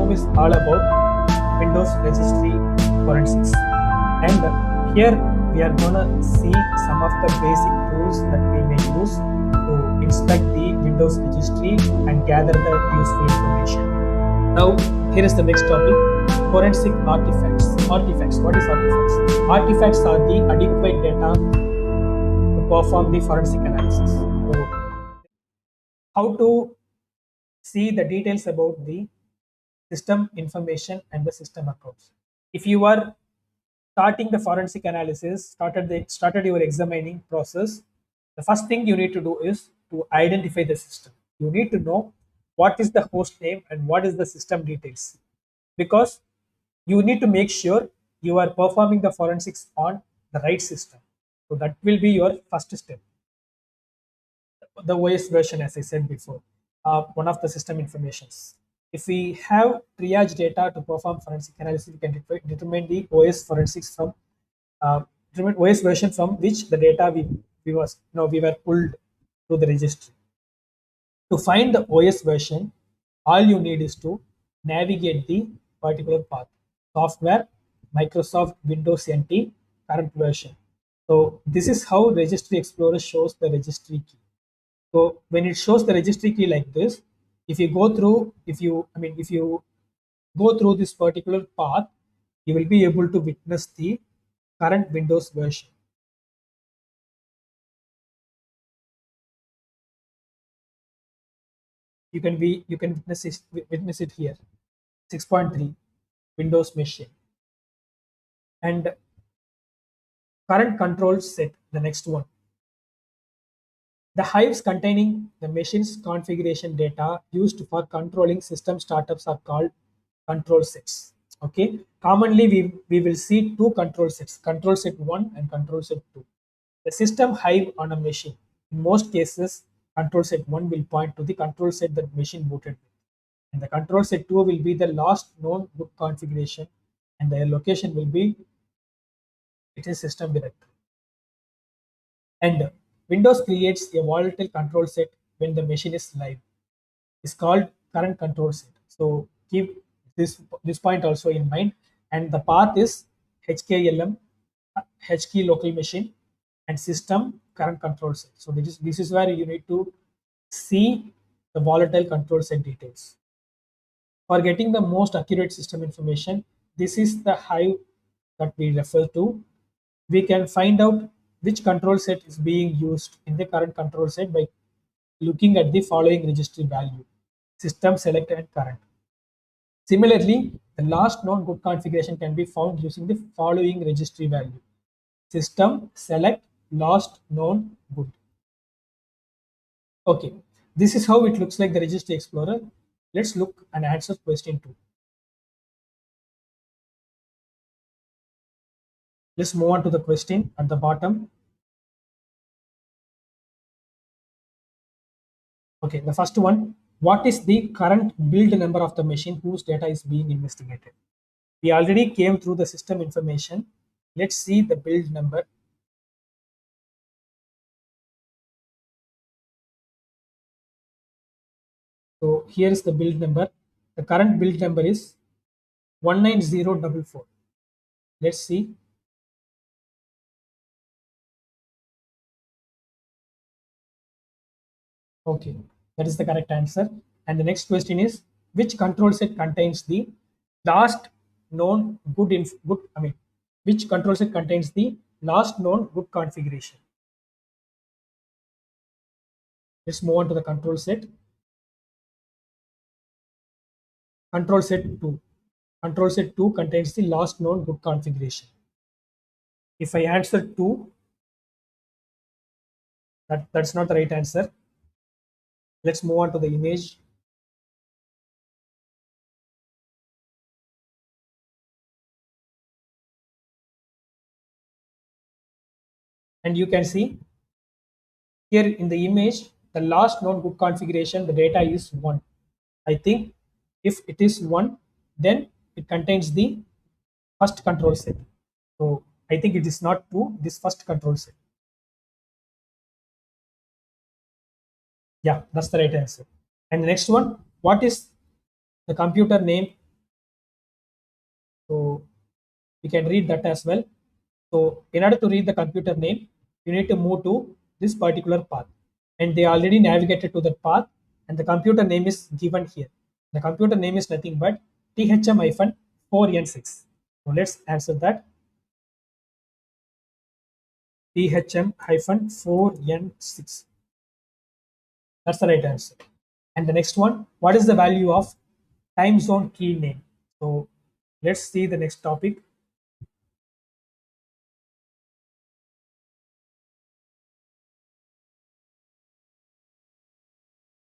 room is all about Windows Registry Forensics. And here we are gonna see some of the basic tools that we may use to inspect the Windows registry and gather the useful information. Now, here is the next topic: forensic artifacts. Artifacts. What is artifacts? Artifacts are the adequate data to perform the forensic analysis. So, how to see the details about the system information and the system accounts. If you are starting the forensic analysis, started your examining process, the first thing you need to do is to identify the system. You need to know what is the host name and what is the system details, because you need to make sure you are performing the forensics on the right system. So that will be your first step. The OS version, as I said before, one of the system informations. If we have triage data to perform forensic analysis, we can determine the OS forensics from determine OS version from which the data we were pulled to the registry. To find the OS version, all you need is to navigate the particular path. Software, Microsoft Windows NT, current version. So this is how Registry Explorer shows the registry key. So when it shows the registry key like this, if you go through, if you go through this particular path, you will be able to witness the current Windows version. You can witness it here, 6.3 Windows machine, and current control set, the next one. The hives containing the machine's configuration data used for controlling system startups are called control sets. Okay, commonly we will see two control sets: control set 1 and control set 2. The system hive on a machine. In most cases, control set 1 will point to the control set that machine booted with, and the control set 2 will be the last known boot configuration, and their location will be its system directory. And Windows creates a volatile control set when the machine is live. It's called current control set. So keep this point also in mind. And the path is HKLM, HKey local machine, and system current control set. So this is where you need to see the volatile control set details. For getting the most accurate system information, this is the hive that we refer to. We can find out which control set is being used in the current control set by looking at the following registry value: system, select, and current. Similarly, the last known good configuration can be found using the following registry value: system, select, last known good. Okay, this is how it looks like the Registry Explorer. Let's look and answer question 2. Let's move on to the question at the bottom. Okay, the first one: what is the current build number of the machine whose data is being investigated? We already came through the system information. Let's see the build number. So here is the build number. The current build number is 19044. Let's see. Okay, that is the correct answer. And the next question is, which control set contains the last known which control set contains the last known good configuration? Let's move on to the control set. Control set 2. Control set 2 contains the last known good configuration. If I answer 2, that's not the right answer. Let's move on to the image. And you can see here in the image, the last known good configuration, the data is 1. I think if it is 1, then it contains the first control set. So I think it is not 2, this first control set. Yeah, that's the right answer. And the next one: what is the computer name We can read that as well. So in order to read the computer name, you need to move to this particular path. And they already navigated to that path, and the computer name is given here. The computer name is nothing but THM-4N6. So let's answer that. THM-4N6. That's the right answer. And the next one, what is the value of time zone key name? So let's see the next topic.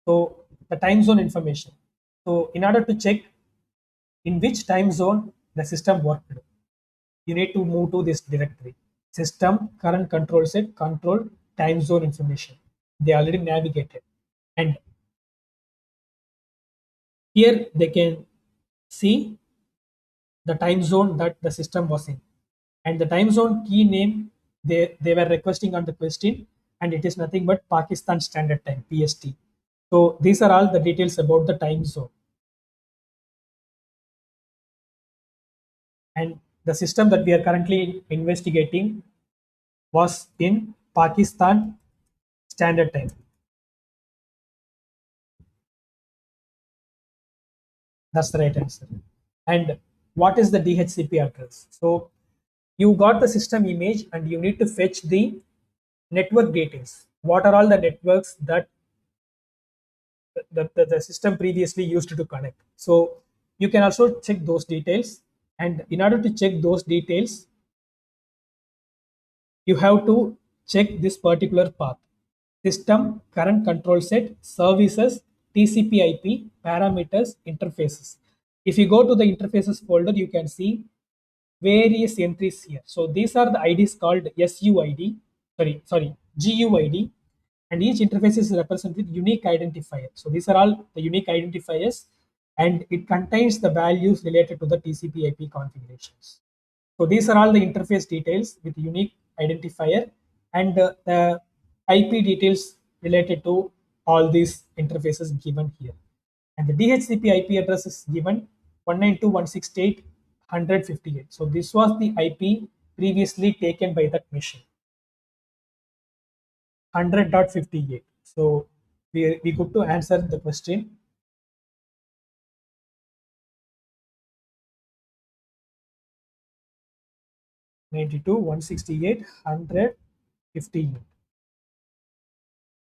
So the time zone information. So in order to check in which time zone the system worked, you need to move to this directory. System, current control set, control, time zone information. They already navigated. And here they can see the time zone that the system was in. And the time zone key name they were requesting on the question, and it is nothing but Pakistan Standard Time, PST. So these are all the details about the time zone. And the system that we are currently investigating was in Pakistan Standard Time. That's the right answer. And what is the DHCP address? So you got the system image and you need to fetch the network details. What are all the networks that the system previously used to connect? So you can also check those details. And in order to check those details, you have to check this particular path. System, current control set, services, TCP IP, parameters, interfaces. If you go to the interfaces folder, you can see various entries here. So these are the IDs called SUID, GUID, and each interface is represented unique identifier. So these are all the unique identifiers, and it contains the values related to the TCP IP configurations. So these are all the interface details with unique identifier, and the IP details related to all these interfaces given here. And the DHCP IP address is given 192.168.158. So this was the IP previously taken by that machine, 100.58. So we could to answer the question. 92.168.158.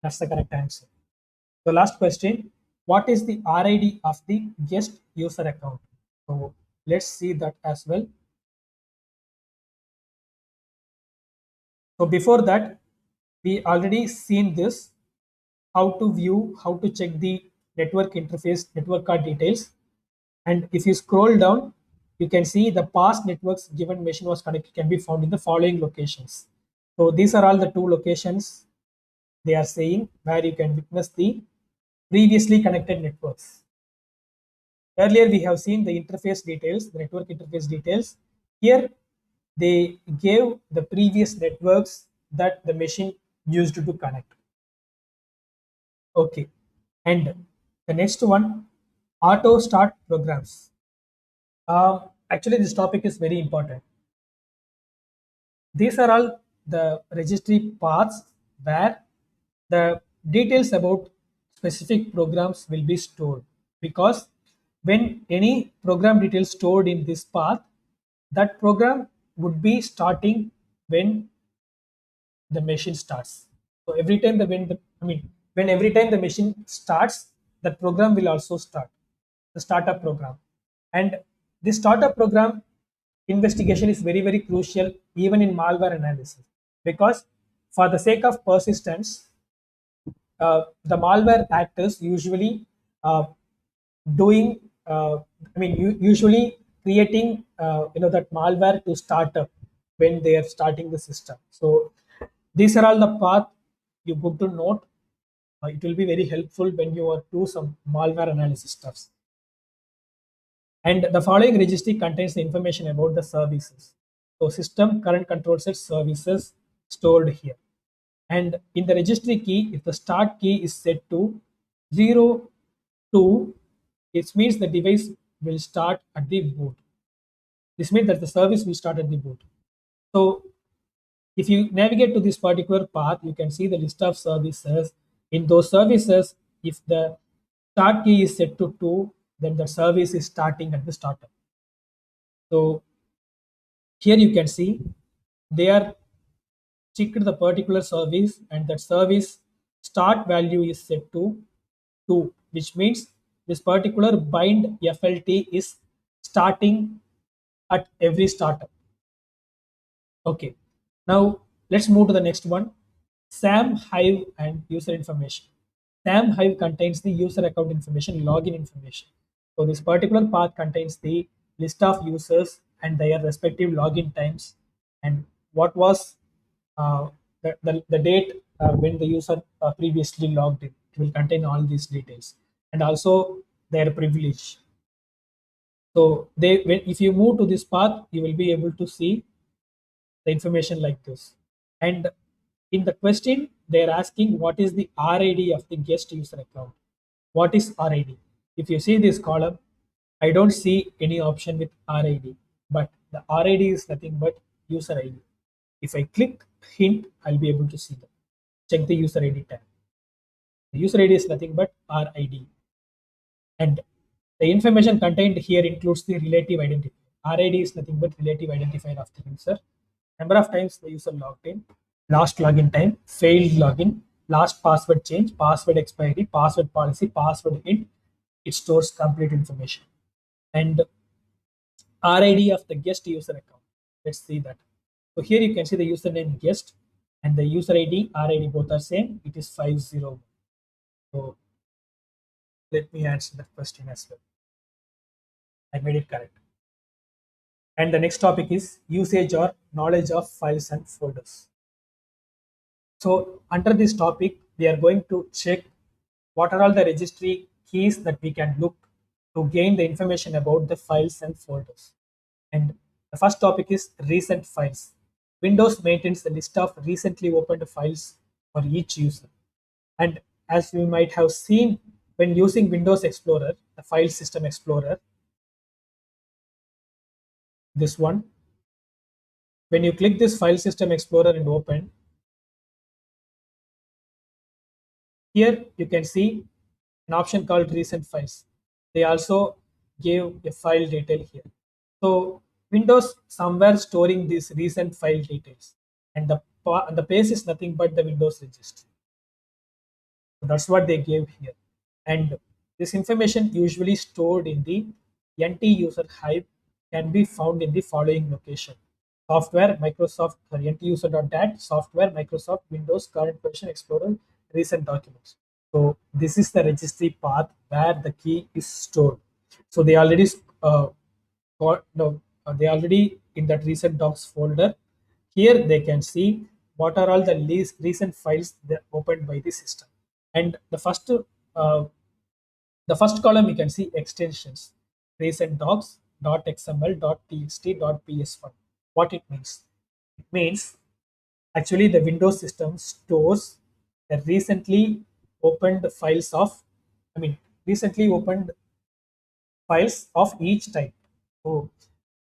That's the correct answer. The last question, what is the RID of the guest user account? So let's see that as well. So before that, we already seen this, how to view, how to check the network interface, network card details. And if you scroll down, you can see the past networks given machine was connected can be found in the following locations. So these are all the two locations they are saying where you can witness the previously connected networks. Earlier, we have seen the interface details, the network interface details. Here, they gave the previous networks that the machine used to connect. Okay. And the next one, auto start programs. Actually, this topic is very important. These are all the registry paths where the details about specific programs will be stored, because when any program details stored in this path, that program would be starting when the machine starts. So every time when every time the machine starts, that program will also start, the startup program. And this startup program investigation is very, very crucial even in malware analysis, because for the sake of persistence, the malware actors usually doing usually creating that malware to start up when they are starting the system. So these are all the path you good to note. It will be very helpful when you are do some malware analysis stuffs. And the following registry contains the information about the services. So system, current control set, services stored here. And in the registry key, if the start key is set to 0, 2, it means the device will start at the boot. This means that the service will start at the boot. So if you navigate to this particular path, you can see the list of services. In those services, if the start key is set to 2, then the service is starting at the startup. So here you can see they are checked the particular service, and that service start value is set to 2, which means this particular bind FLT is starting at every startup. Okay, now let's move to the next one. SAM Hive and user information. SAM Hive contains the user account information, login information. So this particular path contains the list of users and their respective login times, and what was the date when the user previously logged in. It will contain all these details, and also their privilege. So if you move to this path, you will be able to see the information like this. And in the question, they're asking what is the RID of the guest user account. What is RID? If you see this column, I don't see any option with RID, but the RID is nothing but user ID. If I click hint, I'll be able to see that. Check the user ID tab. The user ID is nothing but RID. And the information contained here includes the relative identifier. RID is nothing but relative identifier of the user. Number of times the user logged in, last login time, failed login, last password change, password expiry, password policy, password hint. It stores complete information. And RID of the guest user account. Let's see that. So here you can see the username guest and the user ID, RID both are same. It is 501. So let me answer that question as well. I made it correct. And the next topic is usage or knowledge of files and folders. So under this topic, we are going to check what are all the registry keys that we can look to gain the information about the files and folders. And the first topic is recent files. Windows maintains the list of recently opened files for each user. And as you might have seen when using Windows Explorer, the File System Explorer, this one, when you click this File System Explorer and open, here you can see an option called recent files. They also gave a file detail here. So Windows somewhere storing these recent file details, and the place is nothing but the Windows registry. So that's what they gave here. And this information usually stored in the NT user hive can be found in the following location. Software, Microsoft, NT user.dat, software, Microsoft, Windows, current version, Explorer, recent documents. So this is the registry path where the key is stored. So they already they already in that recent docs folder. Here they can see what are all the least recent files that opened by the system. And the first column you can see extensions, recent docs, .xml, .txt, .ps1. What it means? It means actually the Windows system stores the recently opened files of, recently opened files of each type. So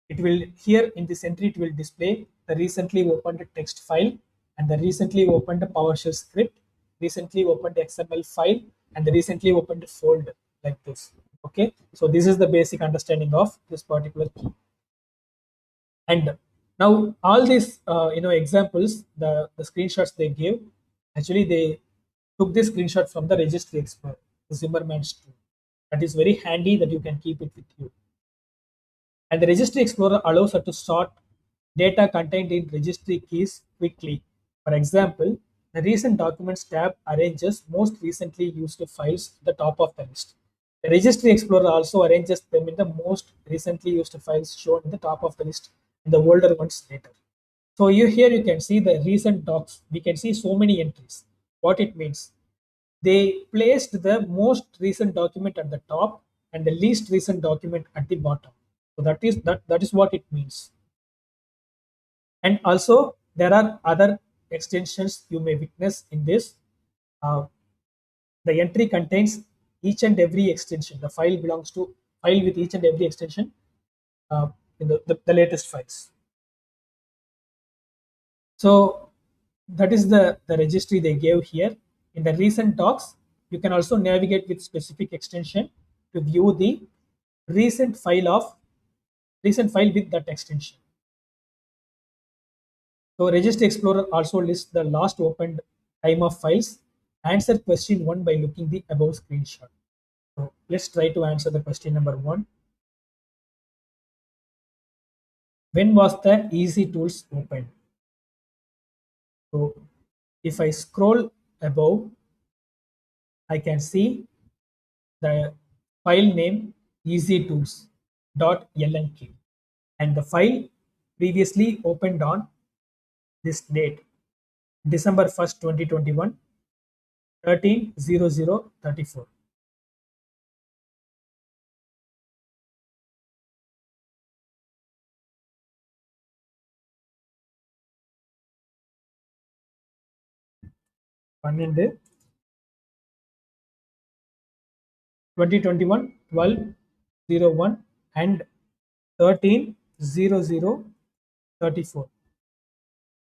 it will here in this entry it will display the recently opened text file and the recently opened PowerShell script, recently opened XML file, and the recently opened folder like this. Okay, so this is the basic understanding of this particular key. And now all these examples, the screenshots they gave, actually they took this screenshot from the registry explorer, the Zimmerman's tool. That is very handy that you can keep it with you. And the registry explorer allows us to sort data contained in registry keys quickly. For example, the recent documents tab arranges most recently used files at the top of the list. The registry explorer also arranges them in the most recently used files shown in the top of the list and the older ones later. So here you can see the recent docs. We can see so many entries. What it means? They placed the most recent document at the top and the least recent document at the bottom. So that is what it means. And also there are other extensions you may witness in this. The entry contains each and every extension. The file belongs to file with each and every extension. in the latest files. So that is the registry they gave here. In the recent docs, you can also navigate with specific extension to view the recent file of recent file with that extension. So Registry Explorer also lists the last opened time of files. Answer question 1 by looking the above screenshot. So let's try to answer the question number 1. When was the Easy Tools opened? So if I scroll above, I can see the file name easytools.lnk, and the file previously opened on this date, December 1st, 2021, 13:00:34. பன்னெண்டு 2021 12:01 and 13:00:34.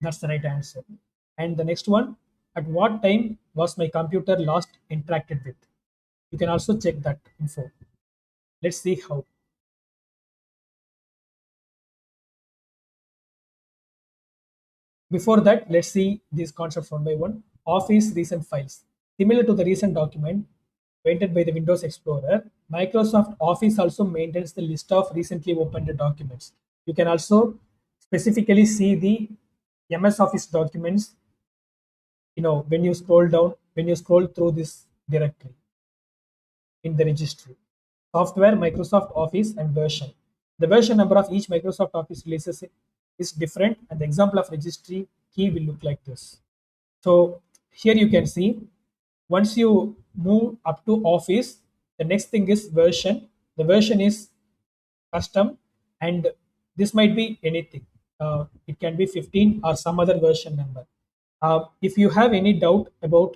That's the right answer. And the next one, at what time was my computer last interacted with? You can also check that info. Let's see how. Before that, let's see these concepts one by one. Office recent files. Similar to the recent document maintained by the Windows Explorer, Microsoft Office also maintains the list of recently opened documents. You can also specifically see the MS Office documents, when you scroll down, when you scroll through this directory in the registry. Software, Microsoft Office, and version. The version number of each Microsoft Office releases is different, and the example of registry key will look like this. So here you can see, once you move up to Office, the next thing is version. The version is custom, and this might be anything. It can be 15 or some other version number. If you have any doubt about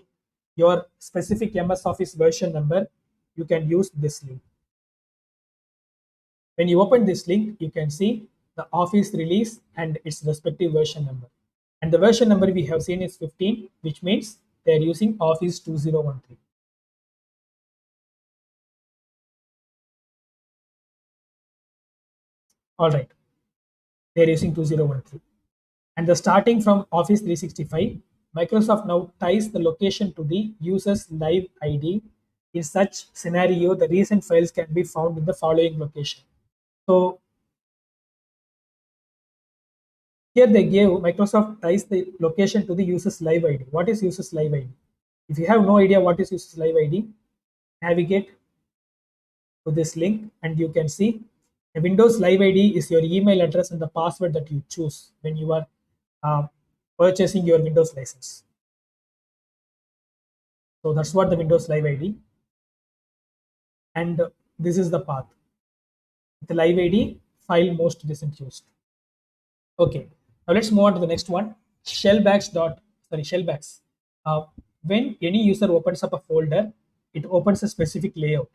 your specific MS Office version number, you can use this link. When you open this link, you can see the Office release and its respective version number. And the version number we have seen is 15, which means they are using Office 2013. All right, they are using 2013. And the starting from Office 365, Microsoft now ties the location to the user's live ID. In such scenario, the recent files can be found in the following location. So here they gave Microsoft ties the location to the user's live ID. What is user's live ID? If you have no idea what is user's live ID, navigate to this link and you can see a Windows live ID is your email address and the password that you choose when you are purchasing your Windows license. So that's what the Windows live ID. And this is the path. The live ID file most recent used. Okay, now let's move on to the next one. Shellbacks. When any user opens up a folder, it opens a specific layout.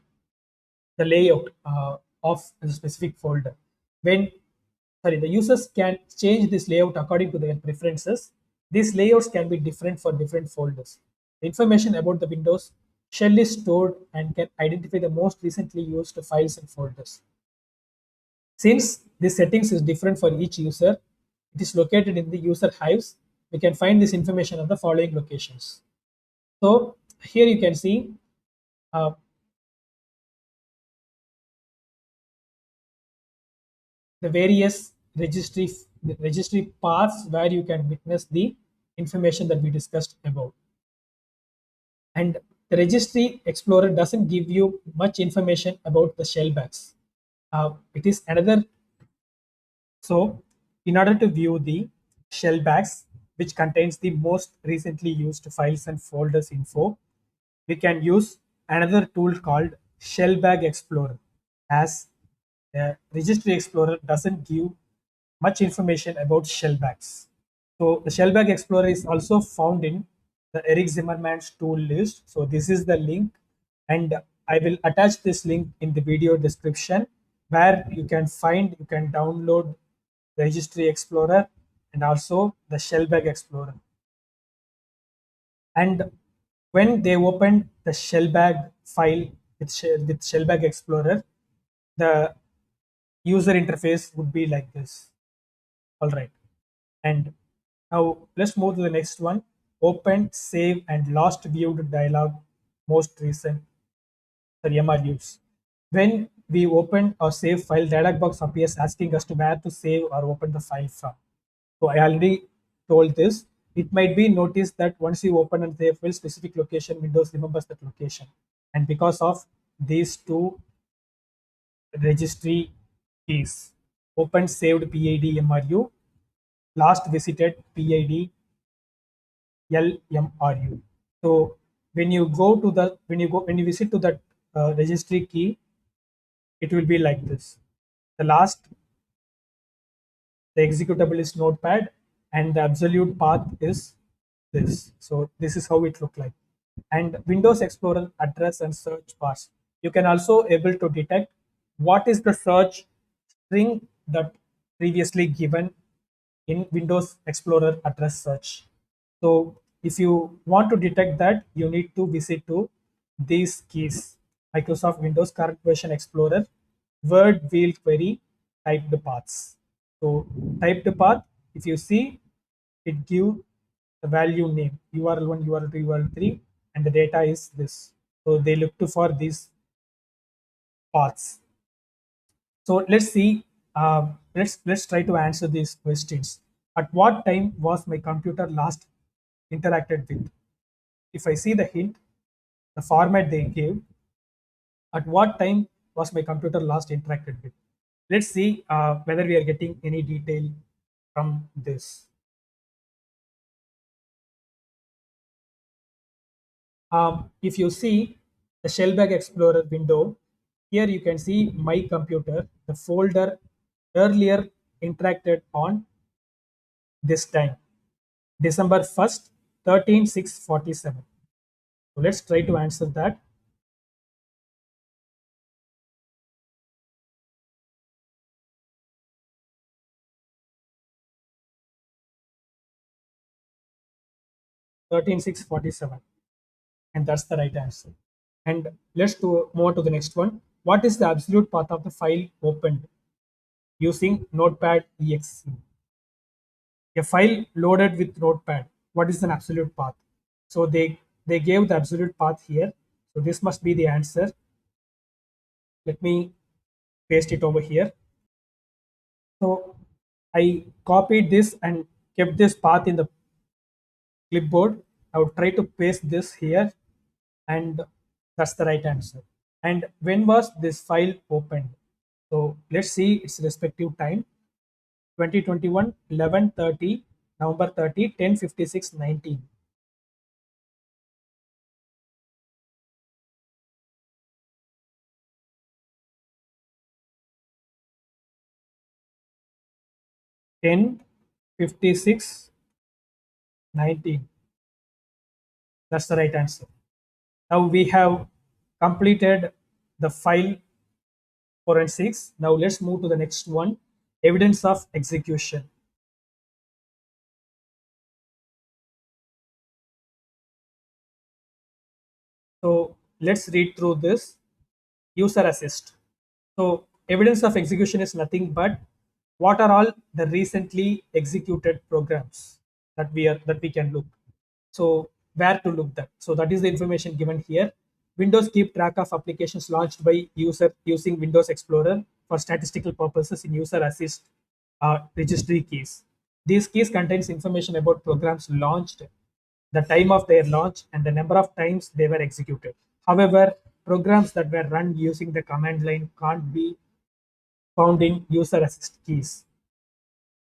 The layout of a specific folder. The users can change this layout according to their preferences. These layouts can be different for different folders. The information about the Windows shell is stored and can identify the most recently used files and folders. Since this settings is different for each user, it is located in the user hives. We can find this information at the following locations. So here you can see the various registry paths where you can witness the information that we discussed above. And the Registry Explorer doesn't give you much information about the shellbacks. It is another. So, in order to view the shellbacks, which contains the most recently used files and folders info, we can use another tool called Shellbag Explorer, as the Registry Explorer doesn't give much information about shellbacks. So the Shellbag Explorer is also found in the Eric Zimmerman's tool list. So this is the link, and I will attach this link in the video description. where you can download the Registry Explorer and also the Shellbag Explorer. And when they opened the Shellbag file with Shellbag Explorer, the user interface would be like this. All right. And now let's move to the next one. Open, save, and last viewed dialog, most recent, sorry, MRUs. When we open or save file, dialog box appears asking us to where to save or open the file from. So I already told this. It might be noticed that once you open and save file specific location, Windows remembers that location. And because of these two registry keys, open saved PID MRU, last visited PID LMRU. So when you visit to that registry key, it will be like this. The last the executable is Notepad, and the absolute path is this. So this is how it look like. And Windows Explorer address and search bars. You can also able to detect what is the search string that previously given in Windows Explorer address search. So if you want to detect that, you need to visit to these keys: Microsoft Windows current version Explorer, word wheel query, typed paths. So typed path, if you see, it give the value name URL1, URL2, URL3, and the data is this. So they look to for these paths. So let's see. Let's try to answer these questions. At what time was my computer last interacted with? If I see the hint, the format they gave, at what time was my computer last interacted with? Let's see whether we are getting any detail from this. If you see the Shellbag Explorer window, here you can see my computer, the folder earlier interacted on this time, December 1st, 13/6/47. So let's try to answer that. Thirteen six forty seven, and that's the right answer. And let's move on to the next one. What is the absolute path of the file opened using Notepad exe? A file loaded with Notepad. What is an absolute path? So they gave the absolute path here. So this must be the answer. Let me paste it over here. So I copied this and kept this path in the clipboard. I would try to paste this here, and that's the right answer. And when was this file opened? So let's see its respective time: 2021, 11:30, November 30, 10:56, 19. 10:56, 19. That's the right answer. Now we have completed the file forensics. Now let's move to the next one: evidence of execution. So let's read through this. User assist. So evidence of execution is nothing but what are all the recently executed programs that we can look. So where to look that? So that is the information given here. Windows keep track of applications launched by user using Windows Explorer for statistical purposes in user assist registry keys. These keys contains information about programs launched, the time of their launch, and the number of times they were executed. However, programs that were run using the command line can't be found in user assist keys.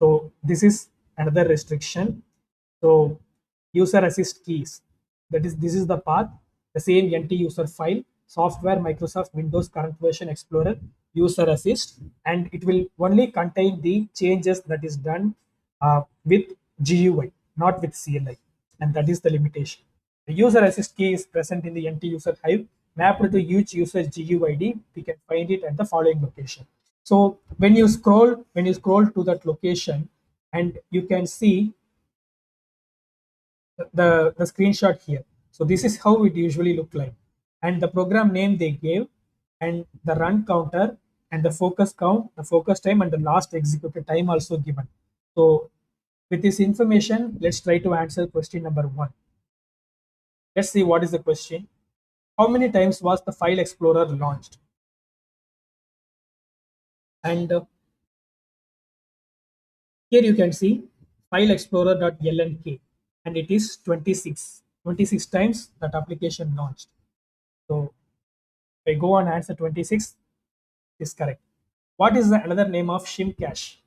So this is another restriction. So user assist keys, that is this is the path, the same NT user file, software Microsoft Windows current version Explorer, user assist, and it will only contain the changes that is done with GUI, not with CLI, and that is the limitation. The user assist key is present in the NT user hive mapped to each user's GUID. We can find it at the following location. So when you scroll to that location, and you can see the screenshot here. So this is how it usually look like, and the program name they gave, and the run counter, and the focus count, the focus time, and the last executed time also given. So with this information, let's try to answer question number one. Let's see what is the question. How many times was the file explorer launched? And here you can see file explorer.lnk, and it is 26 times that application launched. So if I go on answer 26 is correct. What is the another name of shim cache?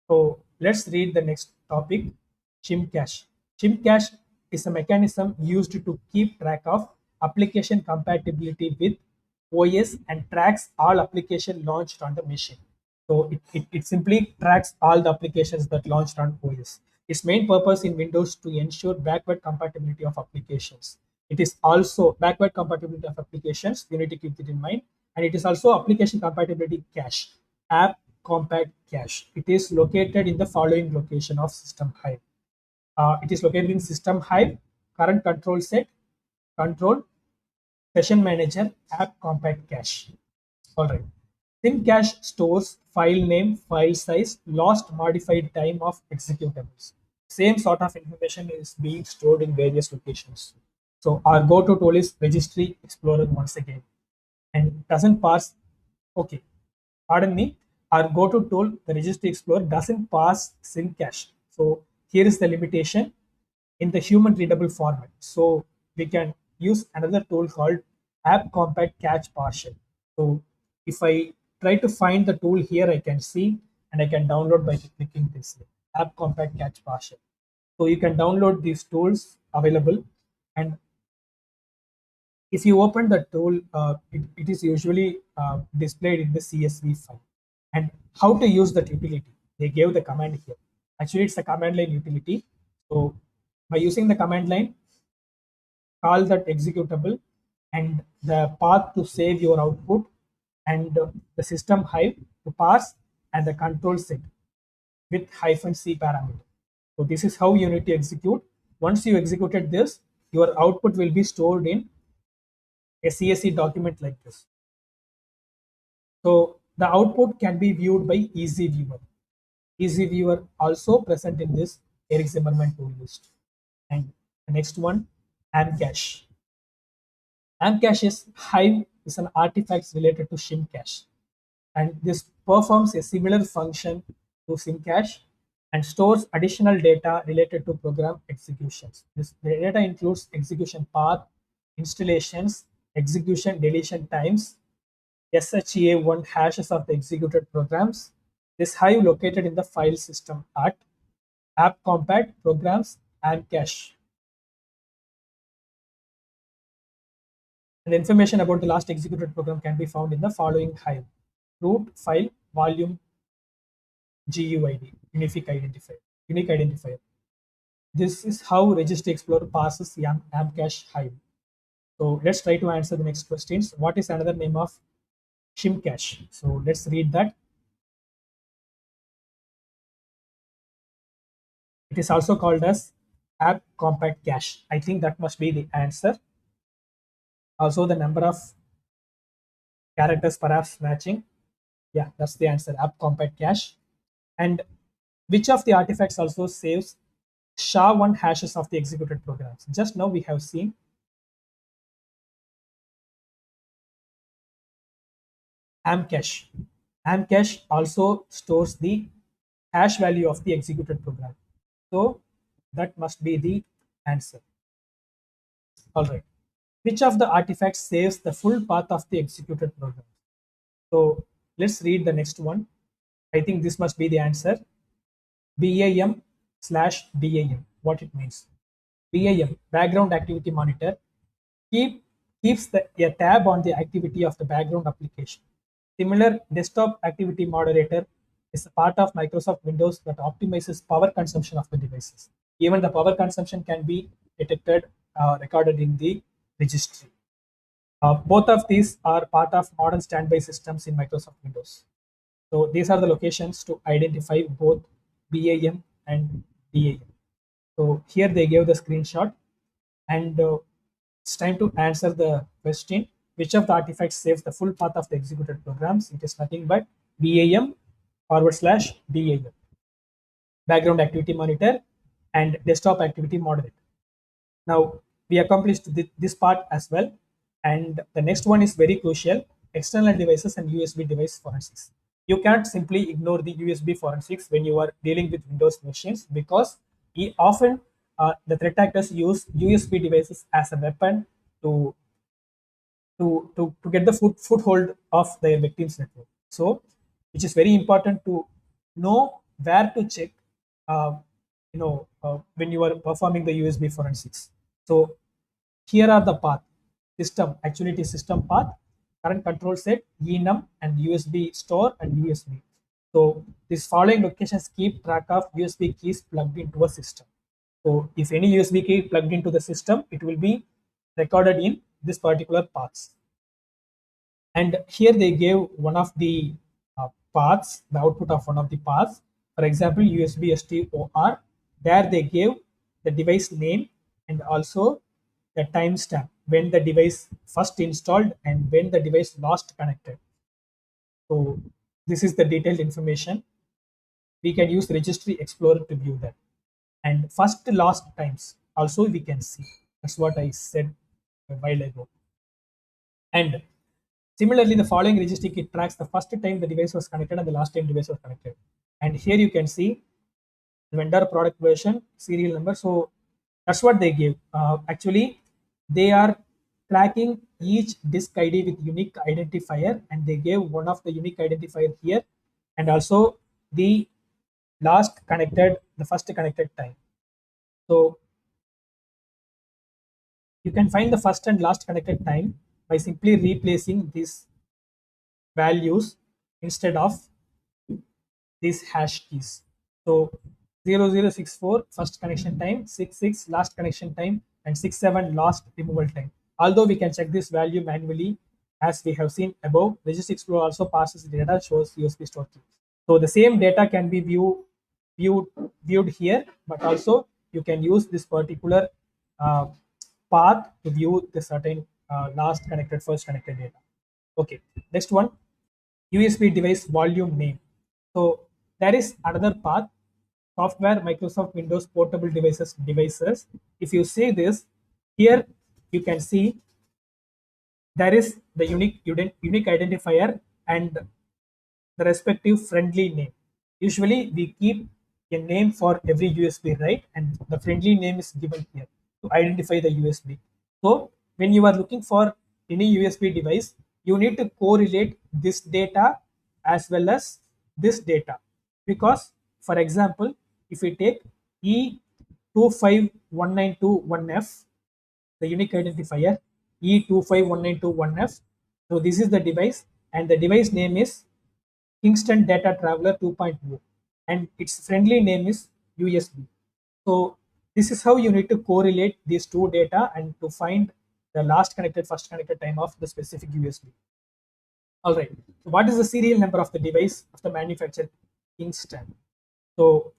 So let's read the next topic, shim cache. Shim cache is a mechanism used to keep track of application compatibility with OS and tracks all application launched on the machine. So it simply tracks all the applications that launched on OS. Its main purpose in Windows to ensure backward compatibility of applications. It is also backward compatibility of applications. You need to keep it in mind, and it is also application compatibility cache, app compact cache. It is located in the following location of system hive. It is located in system hive, current control set, control, session manager, app compact cache. All right. Thin cache stores file name, file size, lost modified time of executables. Same sort of information is being stored in various locations. So our go-to tool is Registry Explorer once again, and doesn't pass. Okay, pardon me. Our go-to tool, the Registry Explorer, doesn't pass sync cache. So here is the limitation in the human readable format. So we can use another tool called App Compact Cache Partial. So if I try to find the tool here, I can see, and I can download by clicking this link, App Compact Cache Partial. So you can download these tools available, and if you open the tool, it is usually displayed in the CSV file. And how to use that utility? They gave the command here. Actually, it's a command line utility. So by using the command line, call that executable, and the path to save your output, and the system hive to parse, and the control set with -c parameter. So this is how you need to execute. Once you executed this, your output will be stored in a CSV document like this. So the output can be viewed by Easy Viewer. Easy Viewer also present in this Eric Zimmerman tool list. And the next one, Amcache. Amcache is Hive is an artifact related to Shimcache, and this performs a similar function to Simcache and stores additional data related to program executions. This data includes execution path, installations, execution deletion times, SHA1 hashes of the executed programs. This hive located in the file system at app compact programs and cache. And information about the last executed program can be found in the following hive: root file volume GUID, unique identifier. This is how Registry Explorer passes the Amcache hive. So let's try to answer the next questions. What is another name of Shimcache? So let's read that. It is also called as App Compact Cache. I think that must be the answer. Also, the number of characters perhaps matching. Yeah, that's the answer. App Compact Cache. And which of the artifacts also saves SHA1 hashes of the executed programs? Just now we have seen Amcache. Amcache also stores the hash value of the executed program. So that must be the answer. All right. Which of the artifacts saves the full path of the executed program? So let's read the next one. I think this must be the answer. BAM/DAM. What it means? BAM, background activity monitor, keeps a tab on the activity of the background application. Similar, desktop activity moderator is a part of Microsoft Windows that optimizes power consumption of the devices. Even the power consumption can be detected, recorded in the registry. Both of these are part of modern standby systems in Microsoft Windows. So these are the locations to identify both BAM and DAM. So here they gave the screenshot, and it's time to answer the question: which of the artifacts saves the full path of the executed programs? It is nothing but BAM / DAM, background activity monitor, and desktop activity moderator. Now we accomplished this part as well, and the next one is very crucial: external devices and USB device forensics. You can't simply ignore the USB forensics when you are dealing with Windows machines, because often the threat actors use USB devices as a weapon to to get the foothold of their victims network. So, which is very important to know where to check, when you are performing the USB forensics. So, here are the path: system, actually it is system path, current control set, enum, and USB store and USB. So, these following locations keep track of USB keys plugged into a system. So, if any USB key plugged into the system, it will be recorded in this particular paths. And here they gave one of the paths, the output of one of the paths. For example, USB STOR. There they gave the device name and also the timestamp when the device first installed and when the device last connected. So this is the detailed information. We can use Registry Explorer to view that. And first to last times also we can see. That's what I said a while ago. And similarly, the following registry kit tracks the first time the device was connected and the last time device was connected. And here you can see the vendor, product version, serial number. So that's what they give. Actually, they are tracking each disk ID with unique identifier, and they gave one of the unique identifier here, and also the the first connected time. So you can find the first and last connected time by simply replacing these values instead of these hash keys. So 0064 first connection time, 66 last connection time, and 67 last removal time. Although we can check this value manually, as we have seen above, Registry Explorer also passes data, shows USB store key. So the same data can be viewed, viewed here, but also you can use this particular uh, path to view the certain last connected, first connected data. Okay, next one, USB device volume name. So there is another path, software Microsoft Windows portable devices. If you see this, here you can see there is the unique identifier and the respective friendly name. Usually we keep a name for every USB, right? And the friendly name is given here to identify the USB. So when you are looking for any USB device, you need to correlate this data as well as this data. Because, for example, if we take E2519221F, the unique identifier E2519221F. So this is the device, and the device name is Kingston Data Traveler 2.0, and its friendly name is USB. So this is how you need to correlate these two data and to find the last connected, first connected time of the specific USB. All right. So what is the serial number of the device of the manufacturer Kingston? So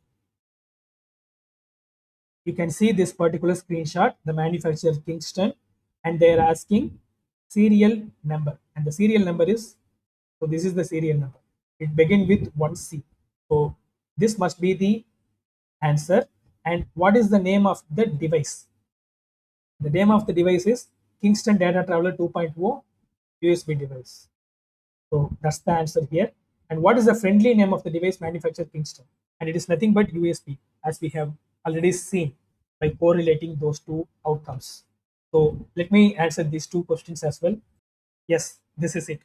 you can see this particular screenshot, the manufacturer Kingston, and they are asking serial number, and the serial number is, so this is the serial number. It begins with 1C. So this must be the answer. And what is the name of the device? The name of the device is Kingston Data Traveler 2.0 USB device. So that's the answer here. And what is the friendly name of the device manufactured Kingston? And it is nothing but USB, as we have already seen by correlating those two outcomes. So let me answer these two questions as well. Yes, this is it.